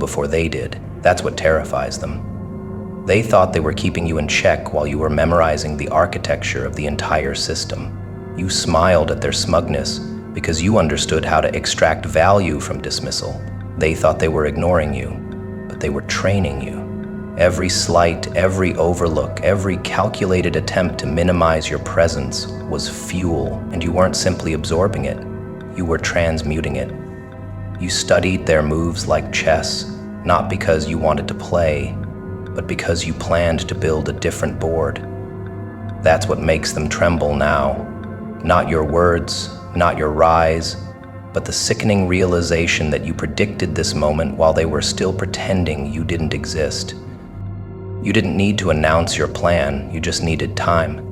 before they did. That's what terrifies them. They thought they were keeping you in check while you were memorizing the architecture of the entire system. You smiled at their smugness because you understood how to extract value from dismissal. They thought they were ignoring you, but they were training you. Every slight, every overlook, every calculated attempt to minimize your presence was fuel, and you weren't simply absorbing it, you were transmuting it. You studied their moves like chess, not because you wanted to play, but because you planned to build a different board. That's what makes them tremble now. Not your words, not your rise, but the sickening realization that you predicted this moment while they were still pretending you didn't exist. You didn't need to announce your plan, you just needed time.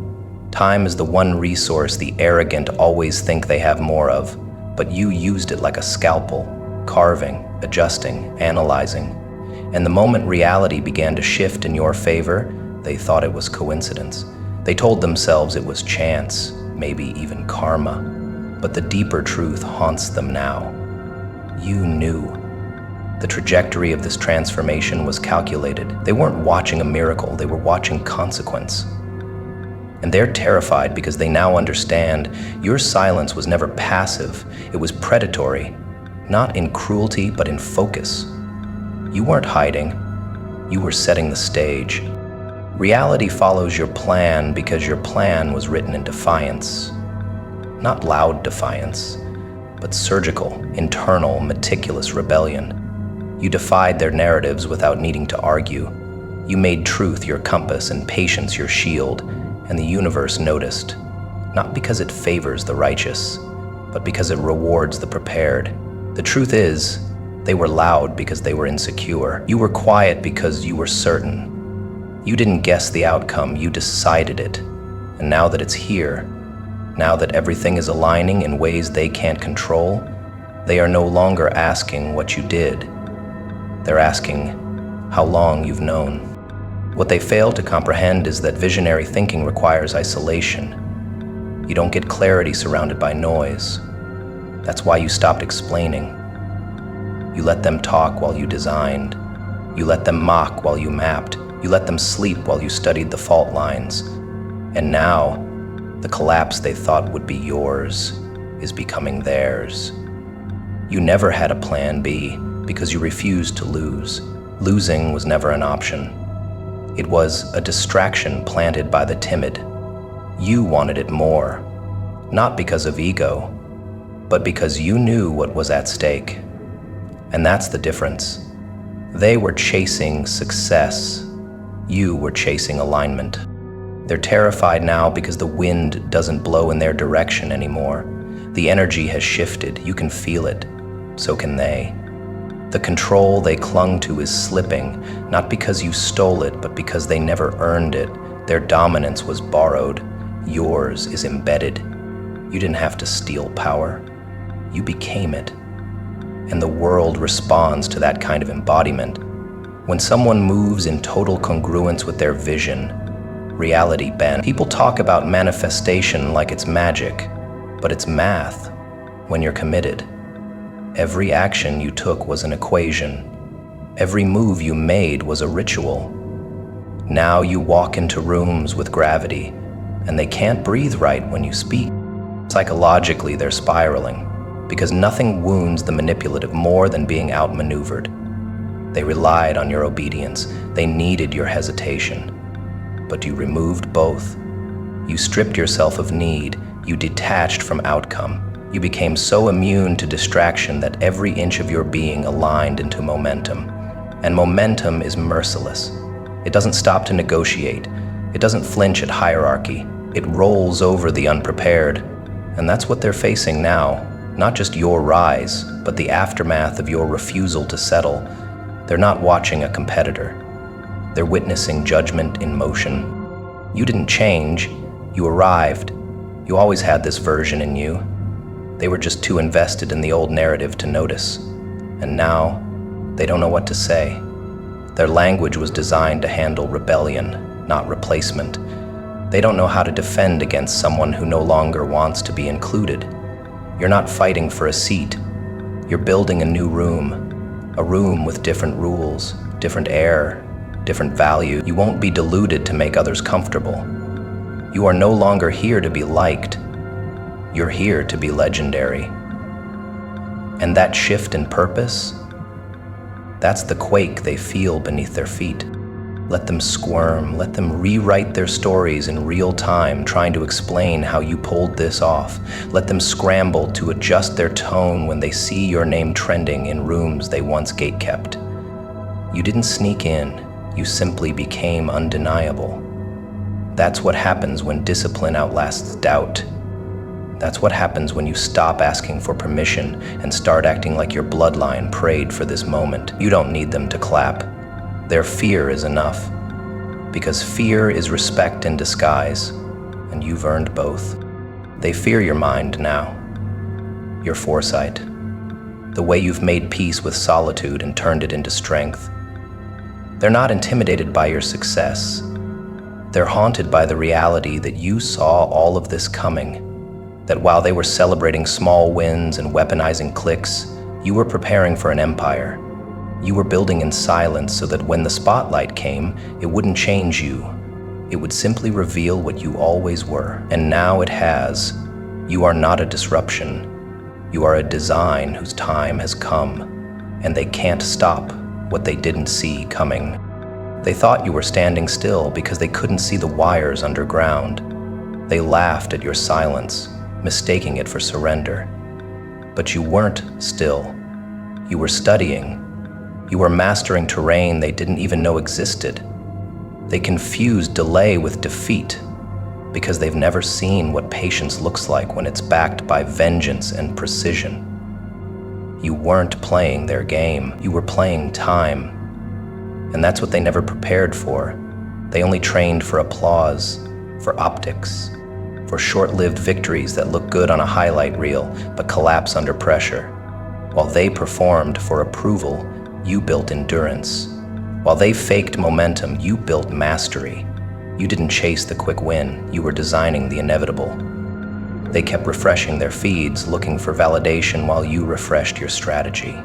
Time is the one resource the arrogant always think they have more of, but you used it like a scalpel, carving, adjusting, analyzing. And the moment reality began to shift in your favor, they thought it was coincidence. They told themselves it was chance, maybe even karma. But the deeper truth haunts them now. You knew. The trajectory of this transformation was calculated. They weren't watching a miracle, they were watching consequence. And they're terrified because they now understand your silence was never passive, it was predatory, not in cruelty, but in focus. You weren't hiding, you were setting the stage. Reality follows your plan because your plan was written in defiance. Not loud defiance, but surgical, internal, meticulous rebellion. You defied their narratives without needing to argue. You made truth your compass and patience your shield, and the universe noticed, not because it favors the righteous, but because it rewards the prepared. The truth is, they were loud because they were insecure. You were quiet because you were certain. You didn't guess the outcome, you decided it. And now that it's here, now that everything is aligning in ways they can't control, they are no longer asking what you did. They're asking how long you've known. What they fail to comprehend is that visionary thinking requires isolation. You don't get clarity surrounded by noise. That's why you stopped explaining. You let them talk while you designed. You let them mock while you mapped. You let them sleep while you studied the fault lines. And now, the collapse they thought would be yours is becoming theirs. You never had a plan B because you refused to lose. Losing was never an option. It was a distraction planted by the timid. You wanted it more, not because of ego, but because you knew what was at stake. And that's the difference. They were chasing success. You were chasing alignment. They're terrified now because the wind doesn't blow in their direction anymore. The energy has shifted. You can feel it. So can they. The control they clung to is slipping, not because you stole it, but because they never earned it. Their dominance was borrowed. Yours is embedded. You didn't have to steal power. You became it. And the world responds to that kind of embodiment. When someone moves in total congruence with their vision, reality bends. People talk about manifestation like it's magic, but it's math when you're committed. Every action you took was an equation. Every move you made was a ritual. Now you walk into rooms with gravity, and they can't breathe right when you speak. Psychologically, they're spiraling, because nothing wounds the manipulative more than being outmaneuvered. They relied on your obedience. They needed your hesitation. But you removed both. You stripped yourself of need. You detached from outcome. You became so immune to distraction that every inch of your being aligned into momentum. And momentum is merciless. It doesn't stop to negotiate. It doesn't flinch at hierarchy. It rolls over the unprepared. And that's what they're facing now. Not just your rise, but the aftermath of your refusal to settle. They're not watching a competitor. They're witnessing judgment in motion. You didn't change. You arrived. You always had this version in you. They were just too invested in the old narrative to notice. And now, they don't know what to say. Their language was designed to handle rebellion, not replacement. They don't know how to defend against someone who no longer wants to be included. You're not fighting for a seat. You're building a new room. A room with different rules, different air, different value. You won't be deluded to make others comfortable. You are no longer here to be liked. You're here to be legendary. And that shift in purpose, that's the quake they feel beneath their feet. Let them squirm, let them rewrite their stories in real time, trying to explain how you pulled this off. Let them scramble to adjust their tone when they see your name trending in rooms they once gatekept. You didn't sneak in, you simply became undeniable. That's what happens when discipline outlasts doubt. That's what happens when you stop asking for permission and start acting like your bloodline prayed for this moment. You don't need them to clap. Their fear is enough, because fear is respect in disguise, and you've earned both. They fear your mind now, your foresight, the way you've made peace with solitude and turned it into strength. They're not intimidated by your success. They're haunted by the reality that you saw all of this coming, that while they were celebrating small wins and weaponizing cliques, you were preparing for an empire. You were building in silence so that when the spotlight came, it wouldn't change you. It would simply reveal what you always were. And now it has. You are not a disruption. You are a design whose time has come, and they can't stop what they didn't see coming. They thought you were standing still because they couldn't see the wires underground. They laughed at your silence, mistaking it for surrender. But you weren't still. You were studying. You were mastering terrain they didn't even know existed. They confused delay with defeat because they've never seen what patience looks like when it's backed by vengeance and precision. You weren't playing their game, you were playing time. And that's what they never prepared for. They only trained for applause, for optics, for short-lived victories that look good on a highlight reel but collapse under pressure. While they performed for approval, you built endurance. While they faked momentum, you built mastery. You didn't chase the quick win, you were designing the inevitable. They kept refreshing their feeds, looking for validation while you refreshed your strategy.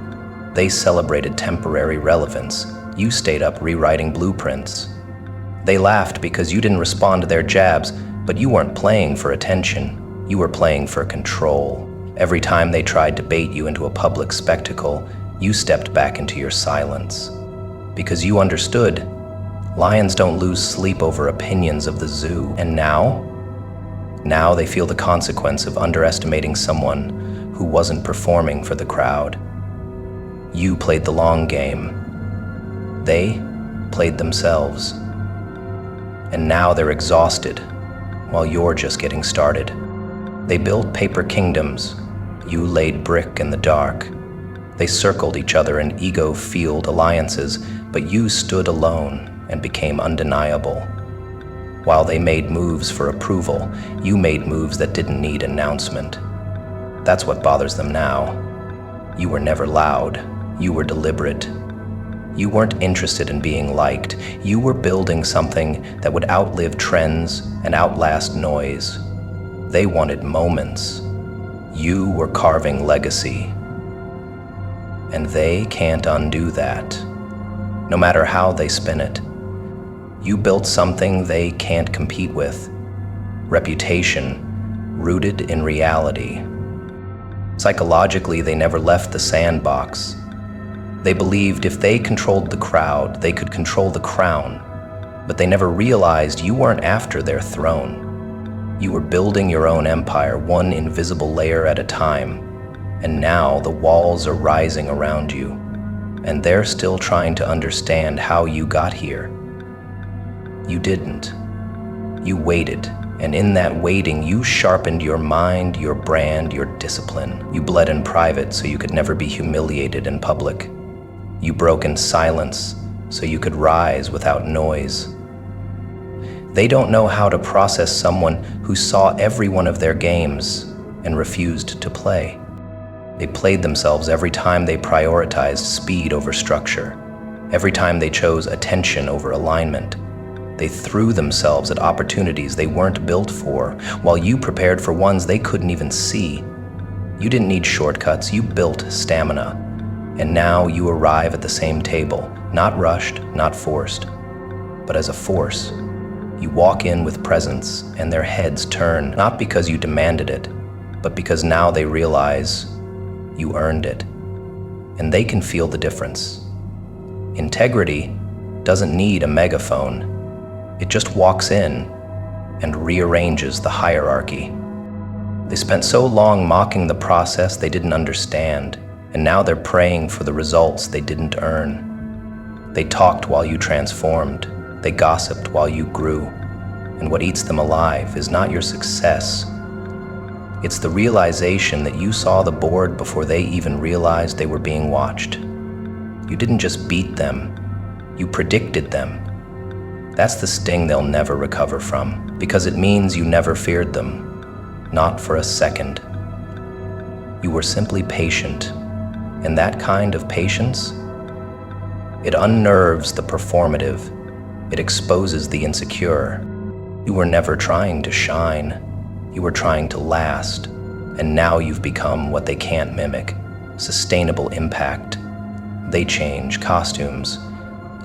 They celebrated temporary relevance. You stayed up rewriting blueprints. They laughed because you didn't respond to their jabs, but you weren't playing for attention. You were playing for control. Every time they tried to bait you into a public spectacle, you stepped back into your silence. Because you understood, lions don't lose sleep over opinions of the zoo. And now they feel the consequence of underestimating someone who wasn't performing for the crowd. You played the long game. They played themselves. And now they're exhausted, while you're just getting started. They built paper kingdoms. You laid brick in the dark. They circled each other in ego-fueled alliances, but you stood alone and became undeniable. While they made moves for approval, you made moves that didn't need announcement. That's what bothers them now. You were never loud. You were deliberate. You weren't interested in being liked. You were building something that would outlive trends and outlast noise. They wanted moments. You were carving legacy. And they can't undo that, no matter how they spin it. You built something they can't compete with. Reputation rooted in reality. Psychologically, they never left the sandbox. They believed if they controlled the crowd, they could control the crown. But they never realized you weren't after their throne. You were building your own empire, one invisible layer at a time. And now the walls are rising around you, and they're still trying to understand how you got here. You didn't. You waited, and in that waiting, you sharpened your mind, your brand, your discipline. You bled in private so you could never be humiliated in public. You broke in silence so you could rise without noise. They don't know how to process someone who saw every one of their games and refused to play. They played themselves every time they prioritized speed over structure, every time they chose attention over alignment. They threw themselves at opportunities they weren't built for, while you prepared for ones they couldn't even see. You didn't need shortcuts, you built stamina. And now you arrive at the same table, not rushed, not forced, but as a force. You walk in with presence, and their heads turn, not because you demanded it, but because now they realize you earned it. And they can feel the difference. Integrity doesn't need a megaphone. It just walks in and rearranges the hierarchy. They spent so long mocking the process they didn't understand, and now they're praying for the results they didn't earn. They talked while you transformed. They gossiped while you grew. And what eats them alive is not your success. It's the realization that you saw the board before they even realized they were being watched. You didn't just beat them, you predicted them. That's the sting they'll never recover from, because it means you never feared them, not for a second. You were simply patient, and that kind of patience, it unnerves the performative, it exposes the insecure. You were never trying to shine, you were trying to last, and now you've become what they can't mimic, sustainable impact. They change costumes,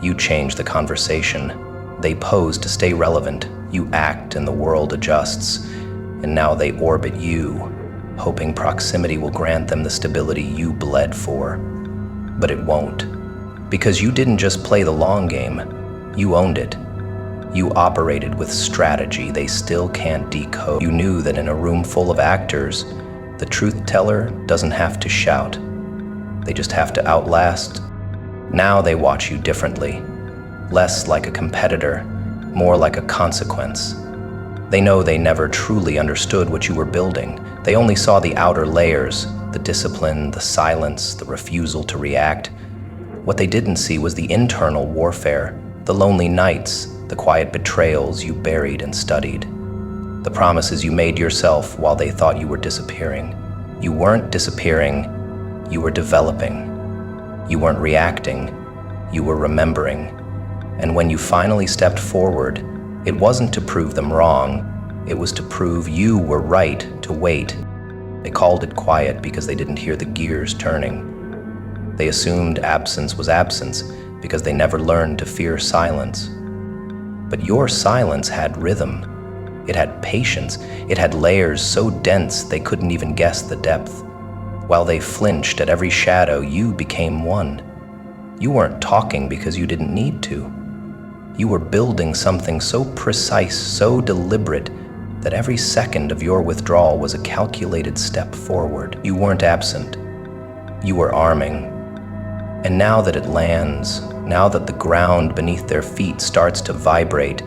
you change the conversation. They pose to stay relevant, you act and the world adjusts, and now they orbit you, hoping proximity will grant them the stability you bled for. But it won't, because you didn't just play the long game, you owned it. You operated with strategy they still can't decode. You knew that in a room full of actors, the truth teller doesn't have to shout. They just have to outlast. Now they watch you differently, less like a competitor, more like a consequence. They know they never truly understood what you were building. They only saw the outer layers, the discipline, the silence, the refusal to react. What they didn't see was the internal warfare, the lonely nights, the quiet betrayals you buried and studied, the promises you made yourself while they thought you were disappearing. You weren't disappearing, you were developing. You weren't reacting, you were remembering. And when you finally stepped forward, it wasn't to prove them wrong, it was to prove you were right to wait. They called it quiet because they didn't hear the gears turning. They assumed absence was absence because they never learned to fear silence. But your silence had rhythm. It had patience. It had layers so dense they couldn't even guess the depth. While they flinched at every shadow, you became one. You weren't talking because you didn't need to. You were building something so precise, so deliberate, that every second of your withdrawal was a calculated step forward. You weren't absent. You were arming. And now that it lands, now that the ground beneath their feet starts to vibrate,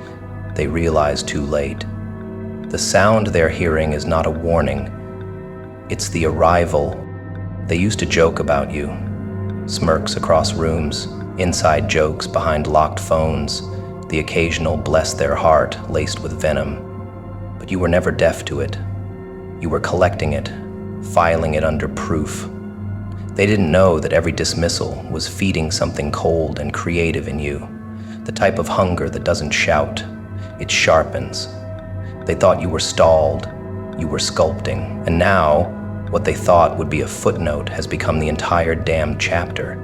they realize too late. The sound they're hearing is not a warning. It's the arrival. They used to joke about you. Smirks across rooms, inside jokes behind locked phones, the occasional bless their heart laced with venom. But you were never deaf to it. You were collecting it, filing it under proof. They didn't know that every dismissal was feeding something cold and creative in you, the type of hunger that doesn't shout, it sharpens. They thought you were stalled, you were sculpting, and now, what they thought would be a footnote has become the entire damn chapter.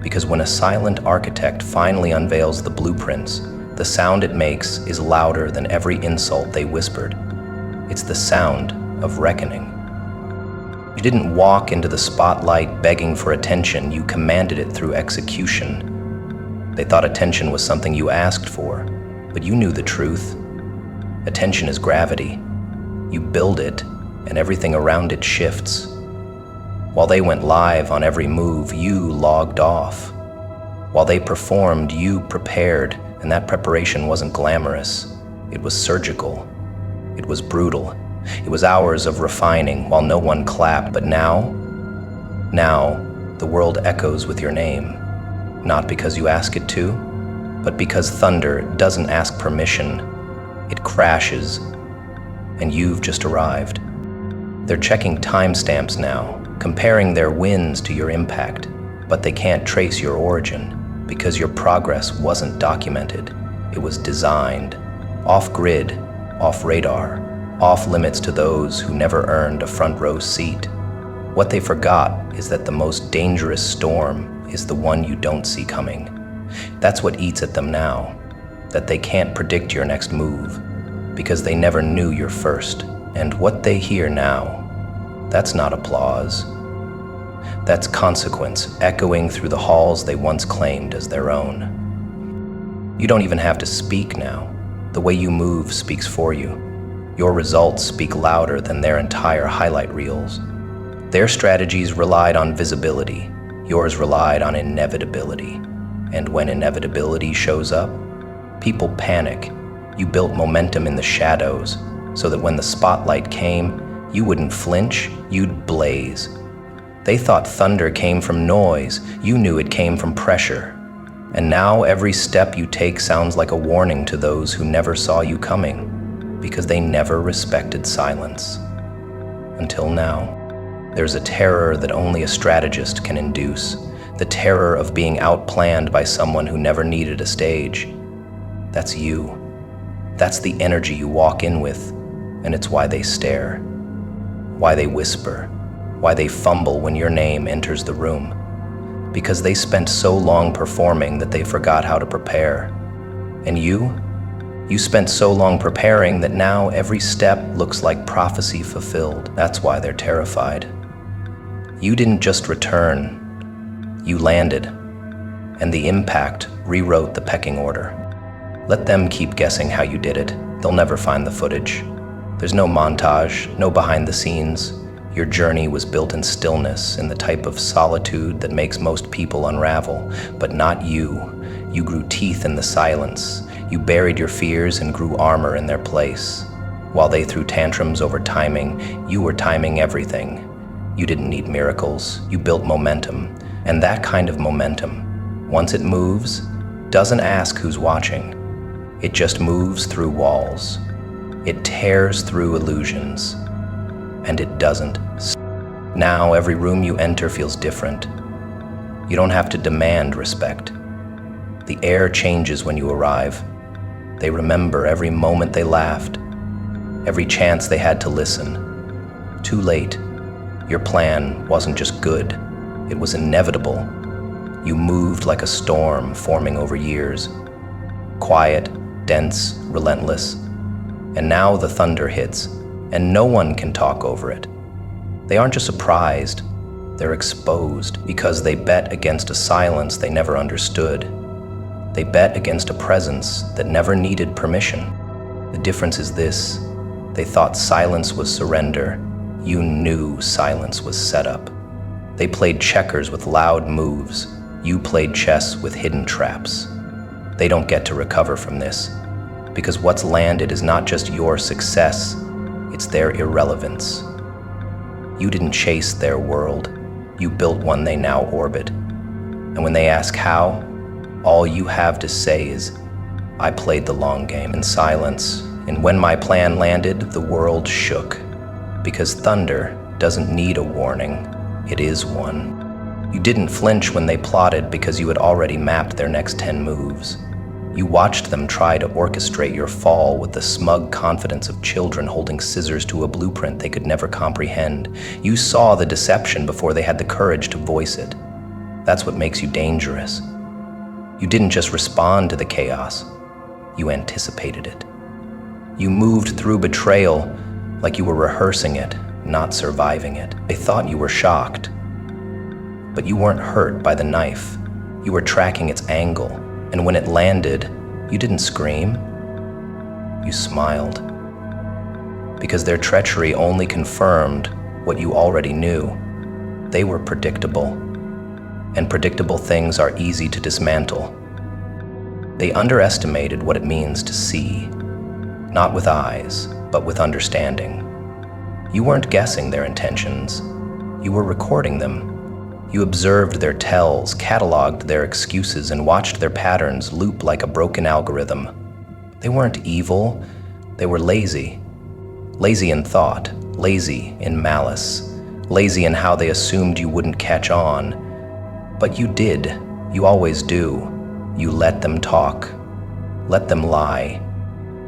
Because when a silent architect finally unveils the blueprints, the sound it makes is louder than every insult they whispered. It's the sound of reckoning. You didn't walk into the spotlight begging for attention, you commanded it through execution. They thought attention was something you asked for, but you knew the truth. Attention is gravity. You build it, and everything around it shifts. While they went live on every move, you logged off. While they performed, you prepared, and that preparation wasn't glamorous. It was surgical. It was brutal. It was hours of refining while no one clapped. But now, the world echoes with your name. Not because you ask it to, but because thunder doesn't ask permission. It crashes, and you've just arrived. They're checking timestamps now, comparing their wins to your impact, but they can't trace your origin because your progress wasn't documented. It was designed, off-grid, off-radar, off-limits to those who never earned a front-row seat. What they forgot is that the most dangerous storm is the one you don't see coming. That's what eats at them now, that they can't predict your next move, because they never knew your first. And what they hear now, that's not applause. That's consequence echoing through the halls they once claimed as their own. You don't even have to speak now. The way you move speaks for you. Your results speak louder than their entire highlight reels. Their strategies relied on visibility. Yours relied on inevitability. And when inevitability shows up, people panic. You built momentum in the shadows so that when the spotlight came, you wouldn't flinch, you'd blaze. They thought thunder came from noise. You knew it came from pressure. And now every step you take sounds like a warning to those who never saw you coming, because they never respected silence. Until now. There's a terror that only a strategist can induce, the terror of being outplanned by someone who never needed a stage. That's you. That's the energy you walk in with, and it's why they stare, why they whisper, why they fumble when your name enters the room. Because they spent so long performing that they forgot how to prepare. And you spent so long preparing that now every step looks like prophecy fulfilled. That's why they're terrified. You didn't just return, you landed, and the impact rewrote the pecking order. Let them keep guessing how you did it. They'll never find the footage. There's no montage, no behind the scenes. Your journey was built in stillness, in the type of solitude that makes most people unravel, but not you. You grew teeth in the silence. You buried your fears and grew armor in their place. While they threw tantrums over timing, you were timing everything. You didn't need miracles, you built momentum. And that kind of momentum, once it moves, doesn't ask who's watching. It just moves through walls. It tears through illusions. And it doesn't. Now every room you enter feels different. You don't have to demand respect. The air changes when you arrive. They remember every moment they laughed, every chance they had to listen. Too late. Your plan wasn't just good, it was inevitable. You moved like a storm forming over years. Quiet, dense, relentless. And now the thunder hits, and no one can talk over it. They aren't just surprised, they're exposed because they bet against a silence they never understood. They bet against a presence that never needed permission. The difference is this: they thought silence was surrender. You knew silence was set up. They played checkers with loud moves. You played chess with hidden traps. They don't get to recover from this, because what's landed is not just your success, it's their irrelevance. You didn't chase their world. You built one they now orbit. And when they ask how, all you have to say is, I played the long game in silence, and when my plan landed, the world shook. Because thunder doesn't need a warning, it is one. You didn't flinch when they plotted because you had already mapped their next 10 moves. You watched them try to orchestrate your fall with the smug confidence of children holding scissors to a blueprint they could never comprehend. You saw the deception before they had the courage to voice it. That's what makes you dangerous. You didn't just respond to the chaos, you anticipated it. You moved through betrayal like you were rehearsing it, not surviving it. They thought you were shocked, but you weren't hurt by the knife. You were tracking its angle, and when it landed, you didn't scream, you smiled. Because their treachery only confirmed what you already knew. They were predictable, and predictable things are easy to dismantle. They underestimated what it means to see, not with eyes, but with understanding. You weren't guessing their intentions. You were recording them. You observed their tells, cataloged their excuses, and watched their patterns loop like a broken algorithm. They weren't evil, they were lazy. Lazy in thought, lazy in malice, lazy in how they assumed you wouldn't catch on. But you did, you always do. You let them talk, let them lie.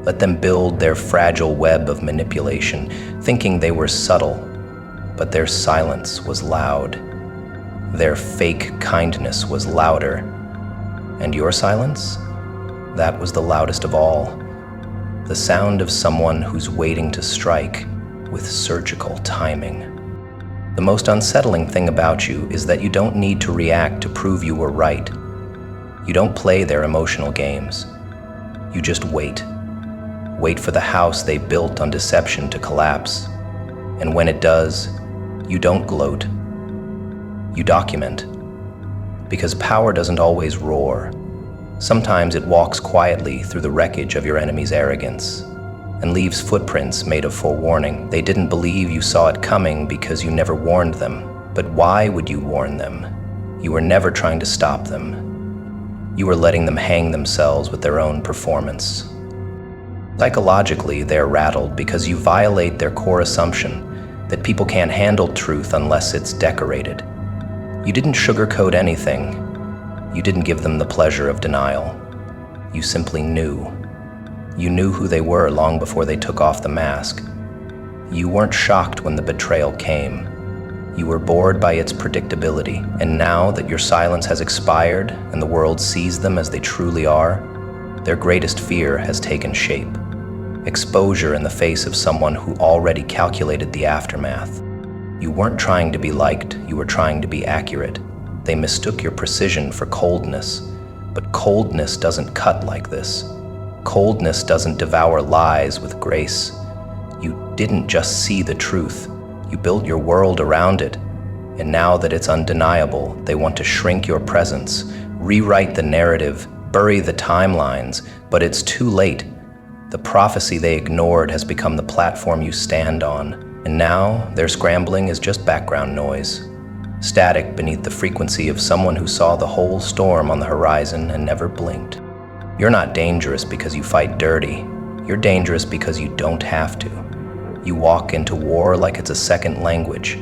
Let them build their fragile web of manipulation, thinking they were subtle, but their silence was loud. Their fake kindness was louder. And your silence? That was the loudest of all. The sound of someone who's waiting to strike with surgical timing. The most unsettling thing about you is that you don't need to react to prove you were right. You don't play their emotional games. You just wait. Wait for the house they built on deception to collapse. And when it does, you don't gloat. You document. Because power doesn't always roar. Sometimes it walks quietly through the wreckage of your enemy's arrogance and leaves footprints made of forewarning. They didn't believe you saw it coming because you never warned them. But why would you warn them? You were never trying to stop them. You were letting them hang themselves with their own performance. Psychologically, they're rattled because you violate their core assumption that people can't handle truth unless it's decorated. You didn't sugarcoat anything. You didn't give them the pleasure of denial. You simply knew. You knew who they were long before they took off the mask. You weren't shocked when the betrayal came. You were bored by its predictability, and now that your silence has expired and the world sees them as they truly are, their greatest fear has taken shape. Exposure in the face of someone who already calculated the aftermath. You weren't trying to be liked, you were trying to be accurate. They mistook your precision for coldness, but coldness doesn't cut like this. Coldness doesn't devour lies with grace. You didn't just see the truth, you built your world around it. And now that it's undeniable, they want to shrink your presence, rewrite the narrative, bury the timelines, but it's too late. The prophecy they ignored has become the platform you stand on. And now, their scrambling is just background noise. Static beneath the frequency of someone who saw the whole storm on the horizon and never blinked. You're not dangerous because you fight dirty. You're dangerous because you don't have to. You walk into war like it's a second language.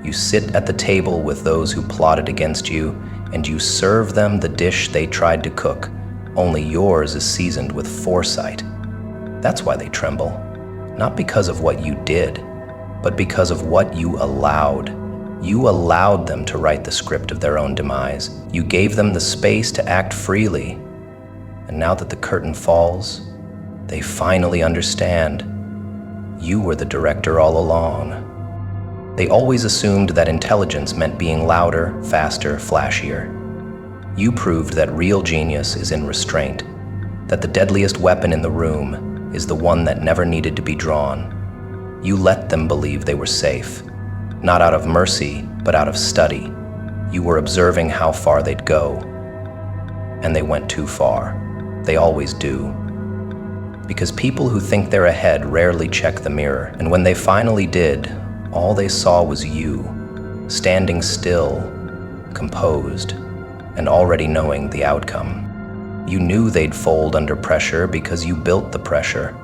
You sit at the table with those who plotted against you, and you serve them the dish they tried to cook. Only yours is seasoned with foresight. That's why they tremble. Not because of what you did, but because of what you allowed. You allowed them to write the script of their own demise. You gave them the space to act freely. And now that the curtain falls, they finally understand. You were the director all along. They always assumed that intelligence meant being louder, faster, flashier. You proved that real genius is in restraint, that the deadliest weapon in the room is the one that never needed to be drawn. You let them believe they were safe, not out of mercy, but out of study. You were observing how far they'd go, and they went too far. They always do. Because people who think they're ahead rarely check the mirror, and when they finally did, all they saw was you, standing still, composed, and already knowing the outcome. You knew they'd fold under pressure because you built the pressure.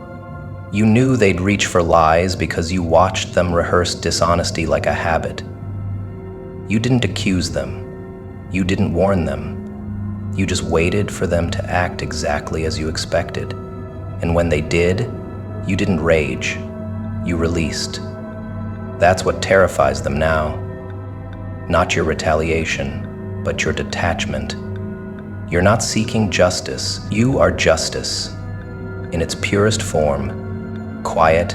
You knew they'd reach for lies because you watched them rehearse dishonesty like a habit. You didn't accuse them. You didn't warn them. You just waited for them to act exactly as you expected. And when they did, you didn't rage. You released. That's what terrifies them now. Not your retaliation, but your detachment. You're not seeking justice. You are justice. In its purest form, quiet,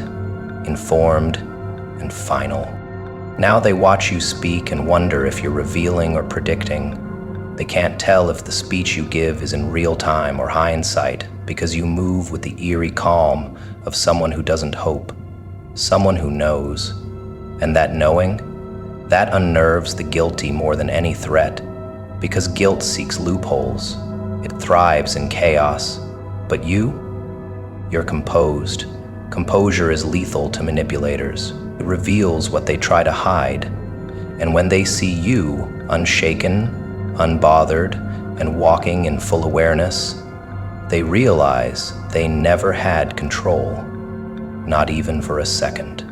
informed, and final. Now they watch you speak and wonder if you're revealing or predicting. They can't tell if the speech you give is in real time or hindsight because you move with the eerie calm of someone who doesn't hope, someone who knows. And that knowing, that unnerves the guilty more than any threat, because guilt seeks loopholes. It thrives in chaos. But you're composed. Composure is lethal to manipulators. It reveals what they try to hide. And when they see you, unshaken, unbothered, and walking in full awareness, they realize they never had control, not even for a second.